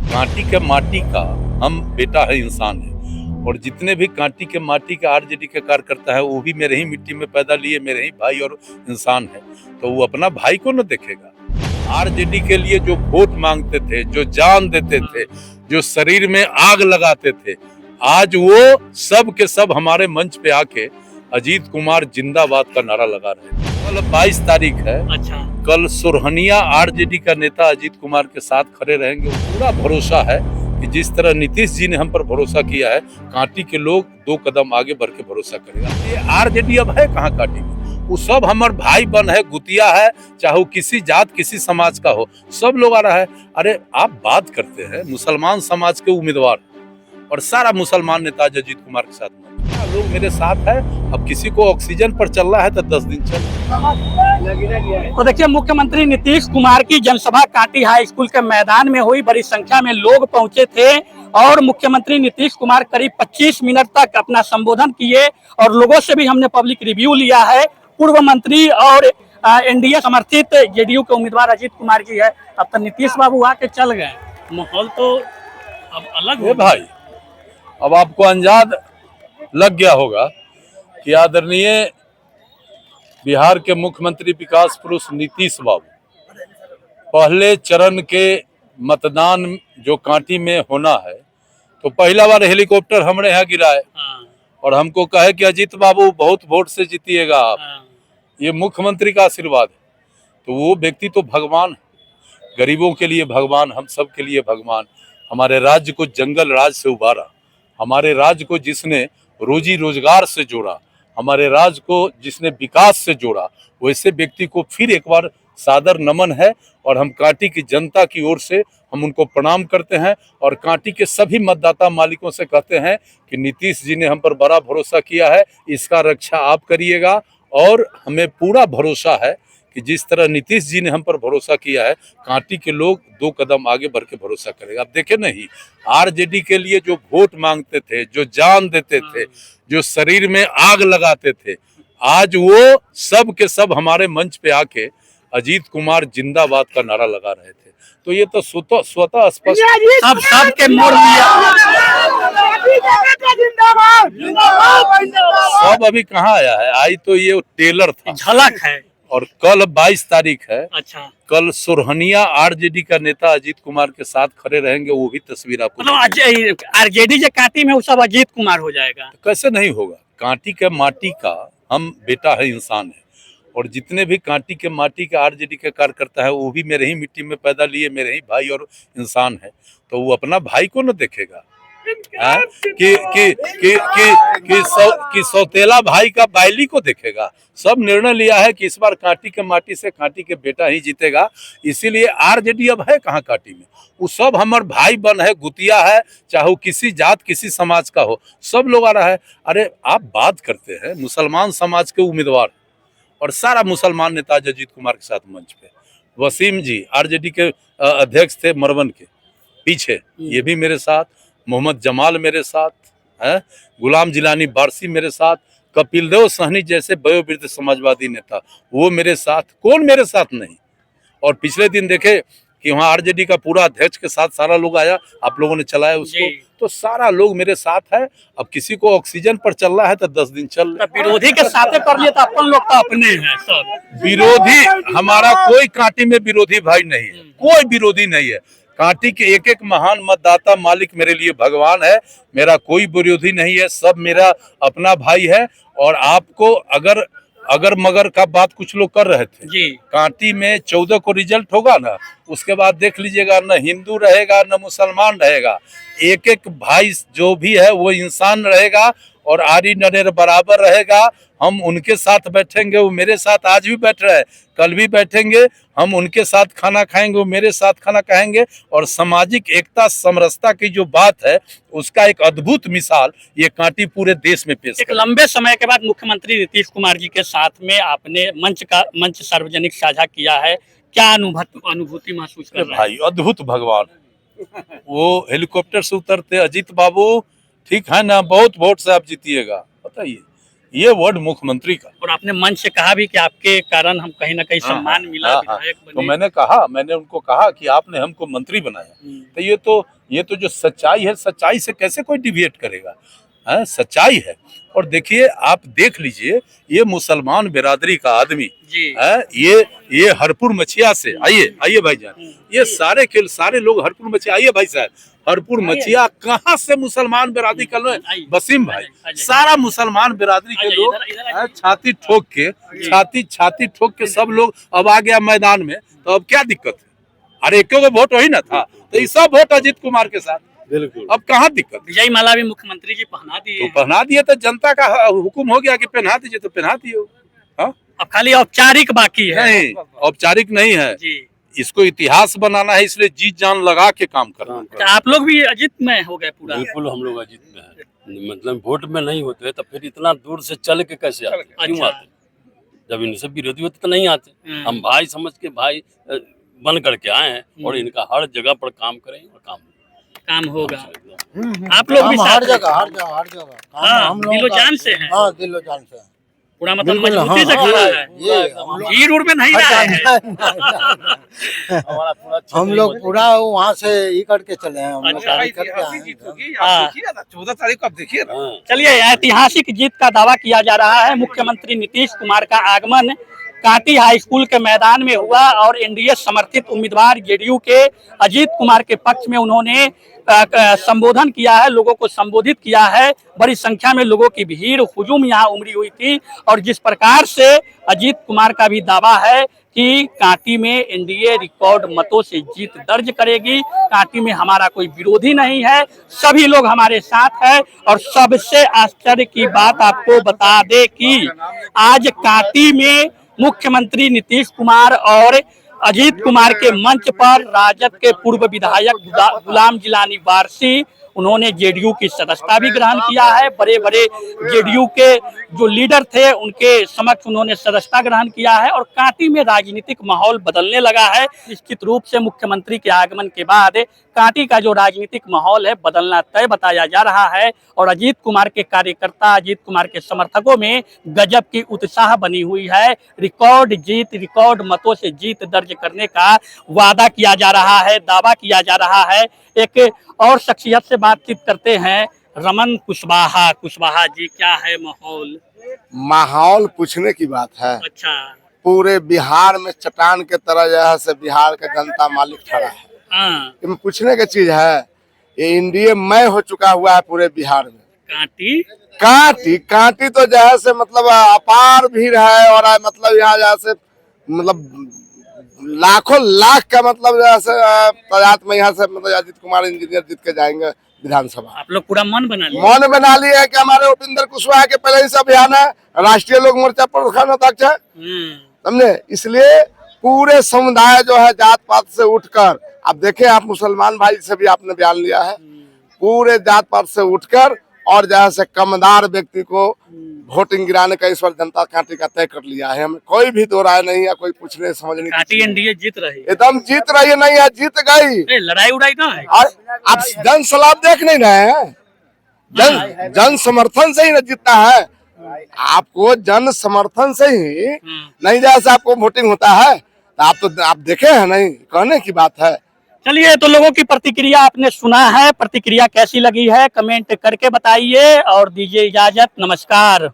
कांटी के माटी का हम बेटा है, इंसान है। और जितने भी कांटी के माटी के आरजेडी के कार्यकर्ता है वो भी मेरे ही मिट्टी में पैदा लिए, मेरे ही भाई और इंसान है। तो वो अपना भाई को न देखेगा। आरजेडी के लिए जो वोट मांगते थे, जो जान देते थे, जो शरीर में आग लगाते थे, आज वो सब के सब हमारे मंच पे आके अजीत कुमार जिंदाबाद का नारा लगा रहे थे। कल 22 तारीख है। अच्छा, कल सुरहनिया आरजेडी का नेता अजीत कुमार के साथ खड़े रहेंगे। पूरा भरोसा है कि जिस तरह नीतीश जी ने हम पर भरोसा किया है, कांटी के लोग 2 कदम आगे बढ़ के भरोसा करेगा। ये आरजेडी अब है कहाँ कांटी में? वो सब हमारे भाई बन है, गुतिया है, चाहे वो किसी जात किसी समाज का हो, सब लोग आ रहा है। अरे आप बात करते हैं मुसलमान समाज के उम्मीदवार और सारा मुसलमान नेता अजीत कुमार के साथ लोग मेरे साथ है। अब किसी को ऑक्सीजन पर चल रहा है तो 10 दिन चल। तो देखिए, मुख्यमंत्री नीतीश कुमार की जनसभा कांटी हाई स्कूल के मैदान में हुई। बड़ी संख्या में लोग पहुंचे थे और मुख्यमंत्री नीतीश कुमार करीब 25 मिनट तक अपना संबोधन किए और लोगों से भी हमने पब्लिक रिव्यू लिया है। पूर्व मंत्री और एनडीए समर्थित जेडीयू के उम्मीदवार अजीत कुमार जी है। अब तो नीतीश बाबू आके चल गए, माहौल तो अब अलग है भाई। अब आपको अंदाज लग गया होगा कि आदरणीय बिहार के मुख्यमंत्री विकास पुरुष नीतीश बाबू पहले चरण के मतदान जो कांटी में होना है, तो पहला बार हेलीकॉप्टर हमारे यहाँ गिराए और हमको कहे कि अजीत बाबू बहुत वोट से जीतिएगा आप। ये मुख्यमंत्री का आशीर्वाद है। तो वो व्यक्ति तो भगवान है, गरीबों के लिए भगवान, हम सब के लिए भगवान। हमारे राज्य को जंगल राज से उबारा, हमारे राज्य को जिसने रोजी रोजगार से जोड़ा, हमारे राज्य को जिसने विकास से जोड़ा, वैसे व्यक्ति को फिर एक बार सादर नमन है। और हम कांटी की जनता की ओर से हम उनको प्रणाम करते हैं और कांटी के सभी मतदाता मालिकों से कहते हैं कि नीतीश जी ने हम पर बड़ा भरोसा किया है, इसका रक्षा आप करिएगा। और हमें पूरा भरोसा है कि जिस तरह नीतीश जी ने हम पर भरोसा किया है, कांटी के लोग 2 कदम आगे बढ़ के भरोसा करेगा। अब देखे नहीं, आरजेडी के लिए जो वोट मांगते थे, जो जान देते थे, जो शरीर में आग लगाते थे, आज वो सब के सब हमारे मंच पे आके अजीत कुमार जिंदाबाद का नारा लगा रहे थे। तो ये तो स्वतः स्पष्ट सब के मोड़ लिया। सब अभी कहाँ आया है? आई तो ये टेलर था, झलक है। और कल 22 तारीख है। अच्छा, कल सुरहनिया आरजेडी का नेता अजीत कुमार के साथ खड़े रहेंगे। वो भी तस्वीर आपको मतलब आरजेडी जो कांटी में वो सब अजीत कुमार हो जाएगा? तो कैसे नहीं होगा? कांटी के माटी का हम बेटा है, इंसान है। और जितने भी कांटी के माटी के आरजेडी के कार्यकर्ता है वो भी मेरे ही मिट्टी में पैदा लिए, मेरे ही भाई और इंसान है। तो वो अपना भाई को न देखेगा कि सौतेला भाई का बैली को देखेगा। सब निर्णय लिया है कि इस बार कांटी के माटी से कांटी के बेटा ही जीतेगा। इसीलिए आरजेडी अब है कहाँ कांटी में? वो सब हमारे भाई बन है, गुतिया है, चाहे वो किसी जात किसी समाज का हो, सब लोग आ रहा है। अरे आप बात करते हैं मुसलमान समाज के उम्मीदवार और सारा मुसलमान नेता अजीत कुमार के साथ मंच पे। वसीम जी आरजेडी के अध्यक्ष थे मरवन के पीछे, ये भी मेरे साथ। मोहम्मद जमाल मेरे साथ है, गुलाम जिलानी बारसी मेरे साथ, कपिल देव सहनी जैसे वयोवृद्ध समाजवादी नेता वो मेरे साथ। कौन मेरे साथ नहीं? और पिछले दिन देखे कि वहाँ आरजेडी का पूरा अध्यक्ष के साथ सारा लोग आया, आप लोगों ने चलाया उसको, तो सारा लोग मेरे साथ है। अब किसी को ऑक्सीजन पर चल रहा है तो 10 दिन चल। विरोधी के साथ कर लिए तो अपन लोग तो अपने हैं सब। विरोधी हमारा कोई कांटी में विरोधी भाई नहीं है, कोई विरोधी नहीं है। कांटी के एक एक महान मतदाता मालिक मेरे लिए भगवान है। मेरा कोई विरोधी नहीं है, सब मेरा अपना भाई है। और आपको अगर मगर का बात कुछ लोग कर रहे थे जी, कांटी में 14 को रिजल्ट होगा ना, उसके बाद देख लीजिएगा, न हिंदू रहेगा न मुसलमान रहेगा, एक एक भाई जो भी है वो इंसान रहेगा और आरी नरेर बराबर रहेगा। हम उनके साथ बैठेंगे, वो मेरे साथ आज भी बैठ रहे हैं, कल भी बैठेंगे। हम उनके साथ खाना खाएंगे, वो मेरे साथ खाना खाएंगे। और सामाजिक एकता समरसता की जो बात है उसका एक अद्भुत मिसाल ये कांटी पूरे देश में पेश एक लंबे समय के बाद मुख्यमंत्री नीतीश कुमार जी के साथ में आपने मंच सार्वजनिक साझा किया है। क्या अनुभूति महसूस कर रहे हैं? भाई अद्भुत भगवान है। वो हेलीकॉप्टर से उतरते, अजीत बाबू ठीक है ना, बहुत वोट से आप जीतिएगा, बताइए। ये वर्ड मुख्यमंत्री का। और आपने मंच से कहा भी कि आपके कारण हम कहीं ना कहीं सम्मान मिला, विधायक बने। तो मैंने उनको कहा कि आपने हमको मंत्री बनाया। तो ये तो ये तो जो सच्चाई है, सच्चाई से कैसे कोई डिविएट करेगा? सच्चाई है। और देखिए, आप देख लीजिए, ये मुसलमान बिरादरी का आदमी है, ये हरपुर मछिया से, आइए भाईजान, ये सारे लोग हरपुर मछिया, आइए भाई साहब, हरपुर मछिया कहाँ से मुसलमान बिरादरी का लोग? वसीम भाई, सारा मुसलमान बिरादरी के लोग छाती ठोक के सब लोग अब आ गया मैदान में। तो अब क्या दिक्कत है? अरे एक वोट वही ना था, तो ये सब वोट अजीत कुमार के साथ। बिल्कुल, अब कहाँ दिक्कत? विजय माला भी मुख्यमंत्री जी पहना दिए, तो पहना दिए, तो जनता का हुक्म हो गया कि पहना दीजिए, तो पहना दिए। हाँ, अब खाली औपचारिक बाकी है। नहीं, औपचारिक नहीं है जी। इसको इतिहास बनाना है, इसलिए जी जान लगा के काम करना। तो आप लोग भी अजीत में हो गए पूरा? बिल्कुल, हम लोग अजीत में हैं। मतलब वोट में नहीं होते तो फिर इतना दूर से चल के कैसे आते? क्यों आते? जब इनसे विरोधी होते तो नहीं आते। हम भाई समझ के भाई बन करके आए हैं, और इनका हर जगह पर काम करें और काम होगा। आप लोग भी हर जगह हाँ, दिलो जान से हैं। हाँ, दिलो जान से पूरा मतलब मजबूती से खड़ा है, भीड़ उड़ में नहीं रहा है। हम लोग पूरा वहाँ से ही करके चले हैं। हम लोग गाड़ी करके आए हैं। 14 तारीख को आप देखिए। चलिए, ऐतिहासिक जीत का दावा किया जा रहा है। मुख्यमंत्री नीतीश कुमार का आगमन कांटी हाई स्कूल के मैदान में हुआ और एनडीए समर्थित उम्मीदवार जेडीयू के अजीत कुमार के पक्ष में उन्होंने संबोधन किया है, लोगों को संबोधित किया है। बड़ी संख्या में लोगों की भीड़ हुजूम यहाँ उमड़ी हुई थी। और जिस प्रकार से अजीत कुमार का भी दावा है कि कांटी में एनडीए रिकॉर्ड मतों से जीत दर्ज करेगी, कांटी में हमारा कोई विरोधी नहीं है, सभी लोग हमारे साथ हैं। और सबसे आश्चर्य की बात आपको बता दे कि आज कांटी में मुख्यमंत्री नीतीश कुमार और अजीत कुमार के मंच पर राजद के पूर्व विधायक गुलाम जिलानी वारसी, उन्होंने जेडीयू की सदस्यता भी ग्रहण किया है। बड़े बड़े जेडीयू के जो लीडर थे उनके समक्ष उन्होंने सदस्यता ग्रहण किया है। और कांटी में राजनीतिक माहौल बदलने लगा है। निश्चित रूप से मुख्यमंत्री के आगमन के बाद कांटी का जो राजनीतिक माहौल है बदलना तय बताया जा रहा है। और अजीत कुमार के कार्यकर्ता, अजीत कुमार के समर्थकों में गजब की उत्साह बनी हुई है। रिकॉर्ड मतों से जीत दर्ज करने का वादा किया जा रहा है, दावा किया जा रहा है। एक और शख्सियत से बातचीत करते हैं, रमन कुशवाहा जी, क्या है माहौल? माहौल पूछने की बात है। अच्छा, पूरे बिहार में चट्टान के तरह जो है से बिहार का जनता मालिक खड़ा है। हाँ, इसमें पूछने की चीज है, ये एनडीए मय हो चुका हुआ है पूरे बिहार में। कांटी तो जो है से मतलब अपार भीड़ है। और मतलब यहाँ जो है से मतलब लाखों लाख का मतलब जैसे तादाद में यहाँ से मतलब अजीत कुमार इंजीनियर जीत के जाएंगे विधानसभा। आप लोग पूरा मन बना लिया है कि हमारे उपेंद्र कुशवाहा के पहले ही से अभियान है, राष्ट्रीय लोक मोर्चा प्रखंड अध्यक्ष है, समझे। इसलिए पूरे समुदाय जो है जात पात से उठकर, अब देखें आप मुसलमान भाई से भी आपने बयान लिया है, पूरे जात पात से उठकर और जैसे कमदार व्यक्ति को वोटिंग गिराने का इस बार जनता कांटी का तय कर लिया है। हमें कोई भी दो राय नहीं है, कोई पूछने समझने कांटी एनडीए जीत रही है, एकदम जीत रही है। नहीं है, जीत गई। लड़ाई उड़ाई ना है। आप जन सलाह देख नहीं रहे हैं? जन समर्थन से ही न जीतता है। आपको जन समर्थन से ही नहीं, जैसे आपको वोटिंग होता है तो आप देखे हैं नहीं, कहने की बात है। चलिए, तो लोगों की प्रतिक्रिया आपने सुना है, प्रतिक्रिया कैसी लगी है कमेंट करके बताइए और दीजिए इजाजत। नमस्कार।